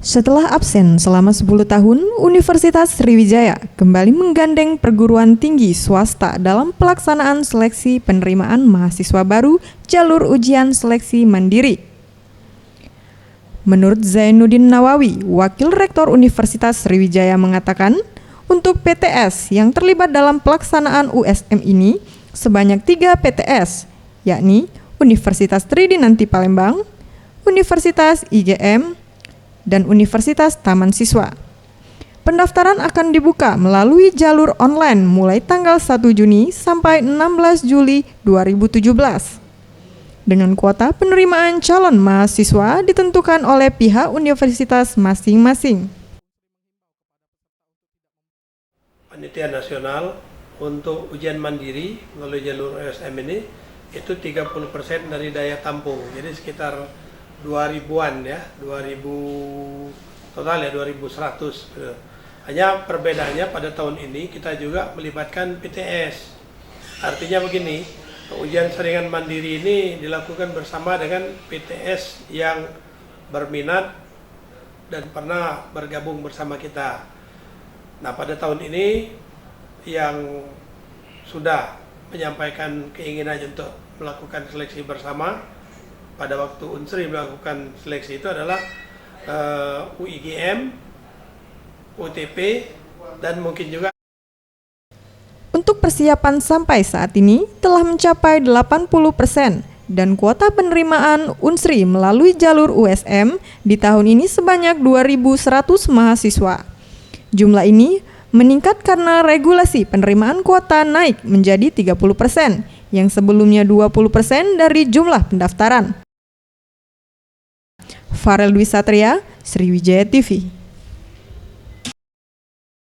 Setelah absen selama 10 tahun, Universitas Sriwijaya kembali menggandeng perguruan tinggi swasta dalam pelaksanaan seleksi penerimaan mahasiswa baru jalur ujian seleksi mandiri. Menurut Zainuddin Nawawi, Wakil Rektor Universitas Sriwijaya mengatakan, untuk PTS yang terlibat dalam pelaksanaan USM ini sebanyak 3 PTS, yakni Universitas Tridinanti Palembang, Universitas IGM, dan Universitas Taman Siswa. Pendaftaran akan dibuka melalui jalur online mulai tanggal 1 Juni sampai 16 Juli 2017. Dengan kuota penerimaan calon mahasiswa ditentukan oleh pihak universitas masing-masing. Panitia nasional untuk ujian mandiri melalui jalur USM ini itu 30% dari daya tampung, jadi sekitar 2000-an ya, 2000 total ya, 2100. Hanya perbedaannya pada tahun ini kita juga melibatkan PTS. Artinya begini, ujian saringan mandiri ini dilakukan bersama dengan PTS yang berminat dan pernah bergabung bersama kita. Nah, pada tahun ini yang sudah menyampaikan keinginan untuk melakukan seleksi bersama pada waktu Unsri melakukan seleksi itu adalah UIGM, UTP, dan mungkin juga. Untuk persiapan sampai saat ini telah mencapai 80% dan kuota penerimaan Unsri melalui jalur USM di tahun ini sebanyak 2.100 mahasiswa. Jumlah ini meningkat karena regulasi penerimaan kuota naik menjadi 30%, yang sebelumnya 20% dari jumlah pendaftaran. Farel Dwi Satria, Sriwijaya TV.